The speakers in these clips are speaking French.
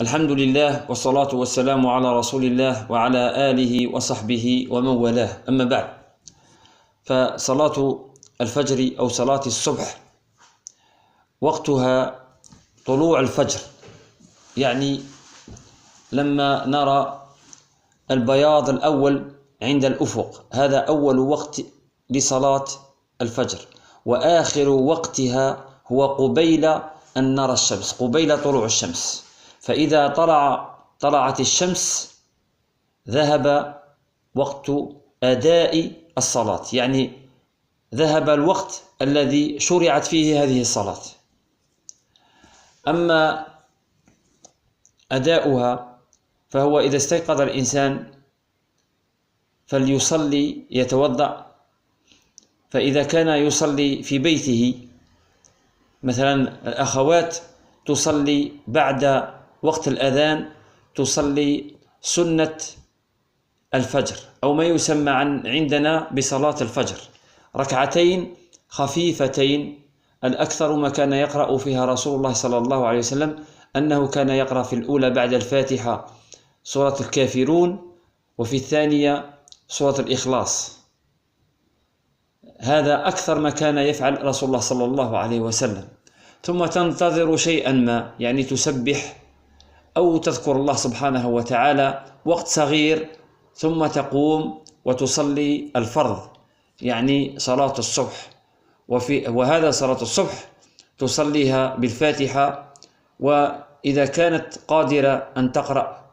الحمد لله والصلاة والسلام على رسول الله وعلى آله وصحبه ومن والاه، أما بعد، فصلاة الفجر أو صلاة الصبح وقتها طلوع الفجر، يعني لما نرى البياض الأول عند الأفق، هذا أول وقت لصلاة الفجر، وآخر وقتها هو قبيل أن نرى الشمس، قبيل طلوع الشمس. فإذا طلعت الشمس ذهب وقت أداء الصلاة، يعني ذهب الوقت الذي شرعت فيه هذه الصلاة. أما أداؤها فهو إذا استيقظ الإنسان فليصلي، يتوضأ، فإذا كان يصلي في بيته، مثلا الأخوات تصلي بعد وقت الأذان، تصلي سنة الفجر أو ما يسمى عندنا بصلاة الفجر، ركعتين خفيفتين. الأكثر ما كان يقرأ فيها رسول الله صلى الله عليه وسلم أنه كان يقرأ في الأولى بعد الفاتحة سورة الكافرون، وفي الثانية سورة الإخلاص. هذا أكثر ما كان يفعل رسول الله صلى الله عليه وسلم. ثم تنتظر شيئا ما، يعني تسبح أو تذكر الله سبحانه وتعالى وقت صغير، ثم تقوم وتصلي الفرض، يعني صلاة الصبح. وهذا صلاة الصبح تصليها بالفاتحة، وإذا كانت قادرة أن تقرأ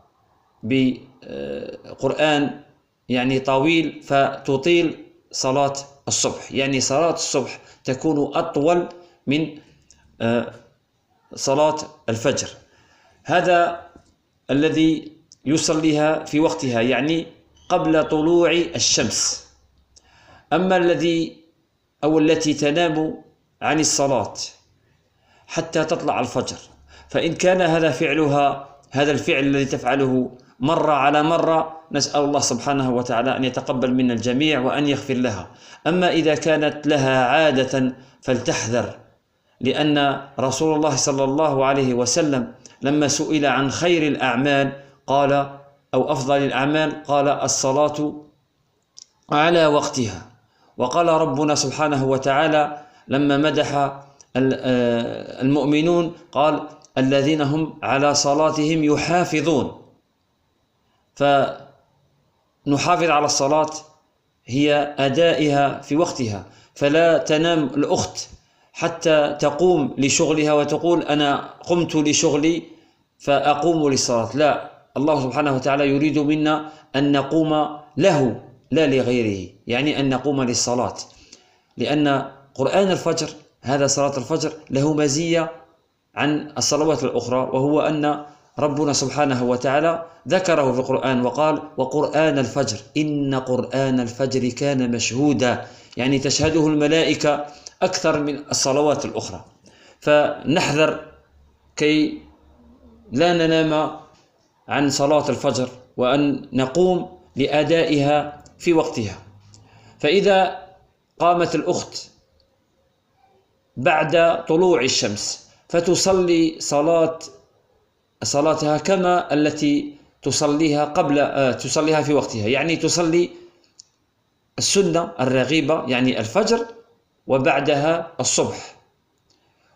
بقرآن يعني طويل فتطيل صلاة الصبح، يعني صلاة الصبح تكون أطول من صلاة الفجر. هذا الذي يصليها في وقتها، يعني قبل طلوع الشمس. أما التي تنام عن الصلاة حتى تطلع الفجر، فإن كان هذا الفعل الذي تفعله مرة على مرة، نسأل الله سبحانه وتعالى أن يتقبل منا الجميع وأن يغفر لها. أما إذا كانت لها عادة فلتحذر، لأن رسول الله صلى الله عليه وسلم لما سئل عن خير الأعمال قال، أو أفضل الأعمال، قال الصلاة على وقتها. وقال ربنا سبحانه وتعالى لما مدح المؤمنون قال الذين هم على صلاتهم يحافظون. فنحافظ على الصلاة هي أدائها في وقتها، فلا تنام الأخت حتى تقوم لشغلها وتقول أنا قمت لشغلي فأقوم للصلاة. لا، الله سبحانه وتعالى يريد منا أن نقوم له لا لغيره، يعني أن نقوم للصلاة، لأن قرآن الفجر، هذا صلاة الفجر، له مزية عن الصلوات الأخرى، وهو أن ربنا سبحانه وتعالى ذكره في القرآن وقال وقرآن الفجر إن قرآن الفجر كان مشهودا، يعني تشهده الملائكة أكثر من الصلوات الأخرى. فنحذر كي لا ننام عن صلاة الفجر، وأن نقوم لأدائها في وقتها. فإذا قامت الأخت بعد طلوع الشمس فتصلي صلاتها كما التي تصليها في وقتها، يعني تصلي السنة الرغيبة، يعني الفجر، وبعدها الصبح.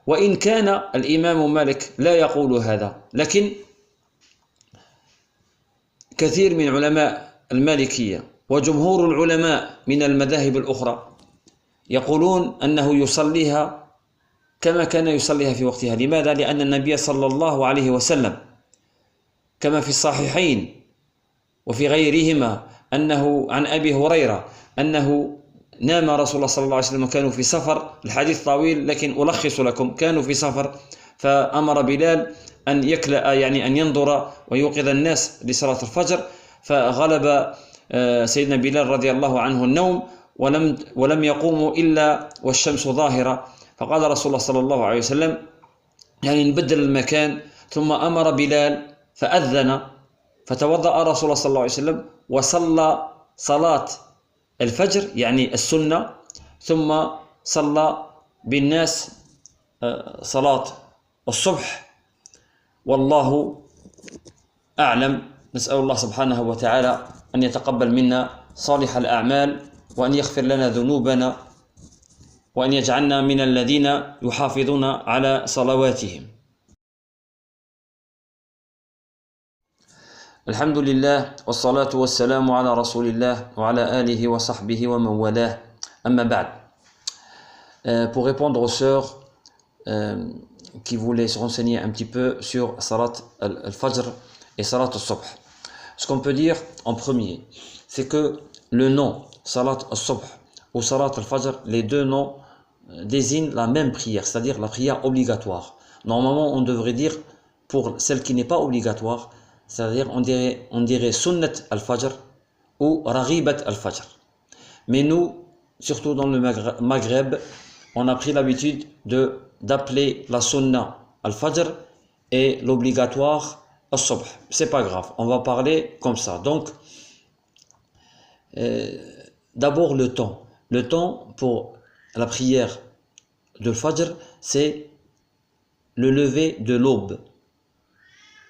وإن كان الإمام مالك لا يقول هذا، لكن كثير من علماء المالكية وجمهور العلماء من المذاهب الأخرى يقولون أنه يصليها كما كان يصليها في وقتها. لماذا؟ لأن النبي صلى الله عليه وسلم كما في الصحيحين وفي غيرهما أنه عن أبي هريرة أنه نام رسول الله صلى الله عليه وسلم، كانوا في سفر، الحديث طويل لكن ألخص لكم، كانوا في سفر فأمر بلال أن يكلأ، يعني أن ينظر ويوقظ الناس لصلاة الفجر، فغلب سيدنا بلال رضي الله عنه النوم ولم يقوموا إلا والشمس ظاهرة. فقال رسول الله صلى الله عليه وسلم يعني نبدل المكان، ثم أمر بلال فأذن، فتوضأ رسول الله صلى الله عليه وسلم وصلى صلاة الفجر يعني السنة، ثم صلى بالناس صلاة الصبح، والله أعلم. نسأل الله سبحانه وتعالى أن يتقبل منا صالح الأعمال وأن يغفر لنا ذنوبنا وأن يجعلنا من الذين يحافظون على صلواتهم. الحمد لله والصلاة والسلام على رسول الله وعلى آله وصحبه ومن والاه. أما بعد. Pour répondre aux sœurs qui voulaient se renseigner un petit peu sur Salat al-Fajr et Salat al-Subh. Ce qu'on peut dire en premier, c'est que le nom Salat al-Subh ou Salat al-Fajr, les deux noms désignent la même prière, c'est-à-dire la prière obligatoire. Normalement, on devrait dire pour celle qui n'est pas obligatoire, c'est-à-dire on dirait Sunnat al-Fajr ou Raghibat al-Fajr. Mais nous, surtout dans le Maghreb, on a pris l'habitude d'appeler la Sunna al-Fajr et l'obligatoire al-Subh. C'est pas grave, on va parler comme ça. Donc, d'abord le temps. Le temps pour la prière de Fajr, c'est le lever de l'aube.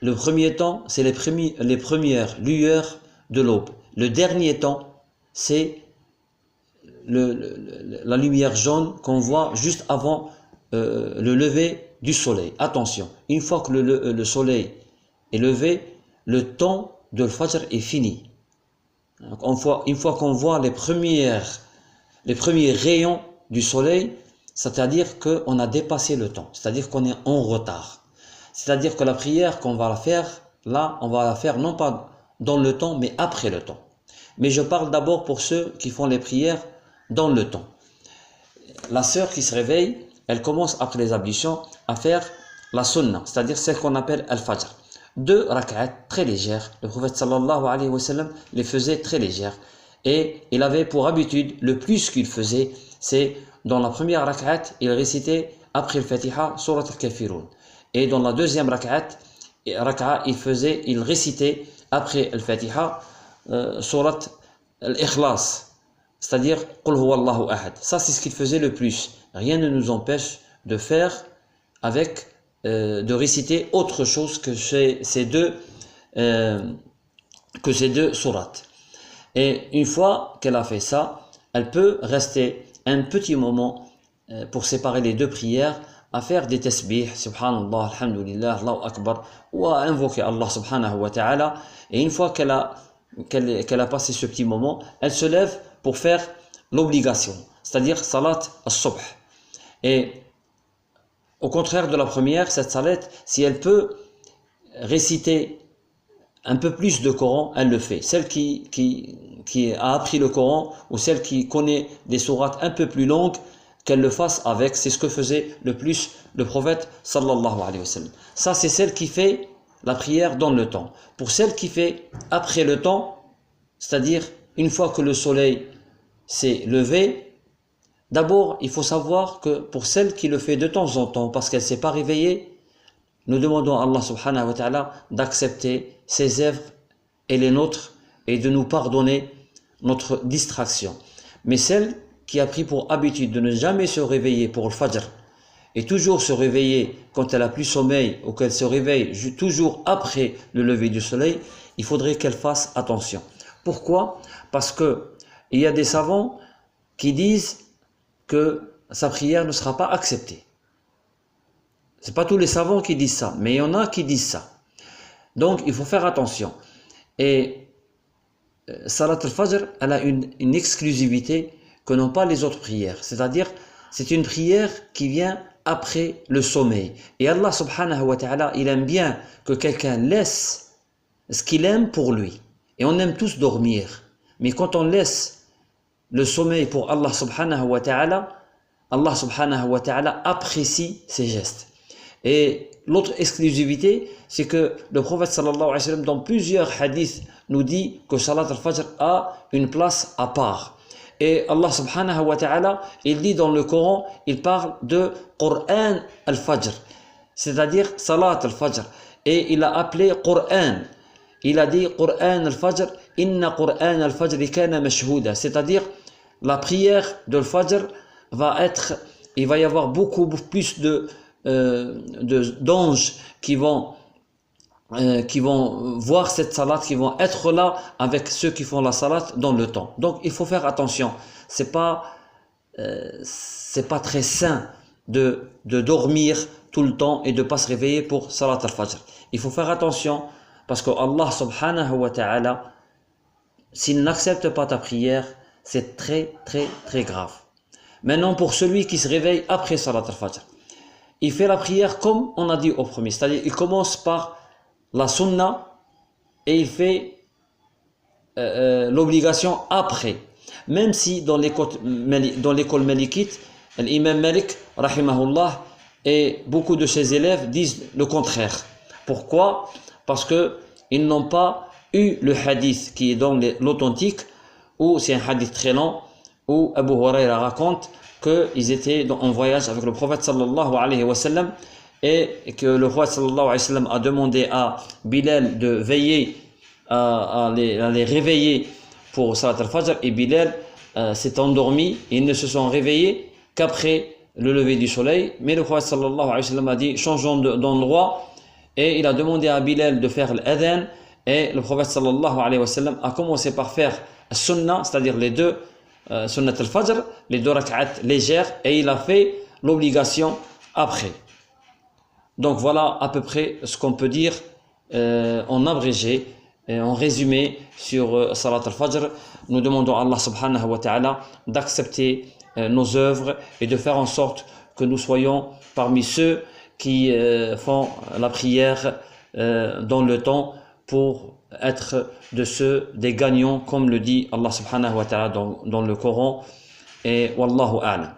Le premier temps, c'est les premières lueurs de l'aube. Le dernier temps, c'est la lumière jaune qu'on voit juste avant le lever du soleil. Attention, une fois que le soleil est levé, le temps de Fajr est fini. Donc, une fois qu'on voit les premiers rayons du soleil, c'est-à-dire qu'on a dépassé le temps, c'est-à-dire qu'on est en retard. C'est-à-dire que la prière qu'on va la faire, là, on va la faire non pas dans le temps, mais après le temps. Mais je parle d'abord pour ceux qui font les prières dans le temps. La sœur qui se réveille, elle commence après les ablutions à faire la sunna, c'est-à-dire celle qu'on appelle al-fajr. 2 rak'at très légères. Le prophète sallallahu alayhi wa sallam les faisait très légères. Et il avait pour habitude, le plus qu'il faisait, c'est dans la première rak'at, il récitait après le Fatiha, surat al-Kafirun. Et dans la deuxième rak'at, il récitait après le Fatiha, surat al-Ikhlas. C'est-à-dire, Qul huwa Allahu ahad. Ça, c'est ce qu'il faisait le plus. Rien ne nous empêche de faire de réciter autre chose que ces deux sourates. Et une fois qu'elle a fait ça, elle peut rester un petit moment pour séparer les deux prières, à faire des tasbih, subhanallah, alhamdulillah, Allahu akbar, ou à invoquer Allah subhanahu wa ta'ala. Et une fois qu'elle a passé ce petit moment, elle se lève pour faire l'obligation, c'est-à-dire salat al-subh. Et au contraire de la première, cette salat, si elle peut réciter un peu plus de Coran, elle le fait. Celle qui a appris le Coran ou celle qui connaît des sourates un peu plus longues, qu'elle le fasse avec. C'est ce que faisait le plus le prophète sallallahu alayhi wa sallam. Ça, c'est celle qui fait la prière dans le temps. Pour celle qui fait après le temps, c'est-à-dire une fois que le soleil s'est levé, d'abord, il faut savoir que pour celle qui le fait de temps en temps, parce qu'elle ne s'est pas réveillée, nous demandons à Allah subhanahu wa ta'ala d'accepter ses œuvres et les nôtres et de nous pardonner notre distraction. Mais celle qui a pris pour habitude de ne jamais se réveiller pour le Fajr et toujours se réveiller quand elle a plus sommeil ou qu'elle se réveille toujours après le lever du soleil, il faudrait qu'elle fasse attention. Pourquoi? Parce que il y a des savants qui disent que sa prière ne sera pas acceptée. Ce n'est pas tous les savants qui disent ça, mais il y en a qui disent ça. Donc il faut faire attention. Et Salat al-Fajr, elle a une exclusivité que n'ont pas les autres prières. C'est-à-dire, c'est une prière qui vient après le sommeil. Et Allah subhanahu wa ta'ala, il aime bien que quelqu'un laisse ce qu'il aime pour lui. Et on aime tous dormir. Mais quand on laisse le sommeil pour Allah subhanahu wa ta'ala apprécie ses gestes. Et l'autre exclusivité, c'est que le prophète sallallahu alayhi wa sallam, dans plusieurs hadiths, nous dit que Salat al-Fajr a une place à part. Et Allah subhanahu wa ta'ala, il dit dans le Coran, il parle de Qur'an al-Fajr, c'est-à-dire Salat al-Fajr. Et il a appelé Qur'an. Il a dit Qur'an al-Fajr, inna Qur'an al-Fajr kana mashhouda, c'est-à-dire la prière de al-Fajr il va y avoir beaucoup plus d'anges qui vont qui vont voir cette salat, qui vont être là avec ceux qui font la salat dans le temps. Donc il faut faire attention. C'est pas très sain de dormir tout le temps et de pas se réveiller pour salat al-fajr. Il faut faire attention parce que Allah subhanahu wa ta'ala, s'il n'accepte pas ta prière, c'est très grave. Maintenant, pour celui qui se réveille après salat al-fajr, il fait la prière comme on a dit au premier, c'est-à-dire il commence par la sunna et il fait l'obligation après. Même si dans l'école malikite, l'imam Malik, rahimahullah, et beaucoup de ses élèves disent le contraire. Pourquoi? Parce qu'ils n'ont pas eu le hadith qui est dans l'authentique, où c'est un hadith très long, où Abu Huraira raconte qu'ils étaient en voyage avec le prophète sallallahu alayhi wa sallam, et que le prophète sallallahu alayhi wa sallam a demandé à Bilal de veiller, à les réveiller pour Salat al-Fajr, et Bilal s'est endormi, et ils ne se sont réveillés qu'après le lever du soleil. Mais le prophète sallallahu alayhi wa sallam a dit changeons d'endroit, et il a demandé à Bilal de faire l'adhan, et le prophète sallallahu alayhi wa sallam a commencé par faire sunnah, c'est-à-dire les deux sunnat al-Fajr, les deux rak'at légères, et il a fait l'obligation après. Donc voilà à peu près ce qu'on peut dire en abrégé, en résumé sur Salat al-Fajr. Nous demandons à Allah subhanahu wa ta'ala d'accepter nos œuvres et de faire en sorte que nous soyons parmi ceux qui font la prière dans le temps, pour être des gagnants, comme le dit Allah subhanahu wa ta'ala dans le Coran. Et wallahu a'lam.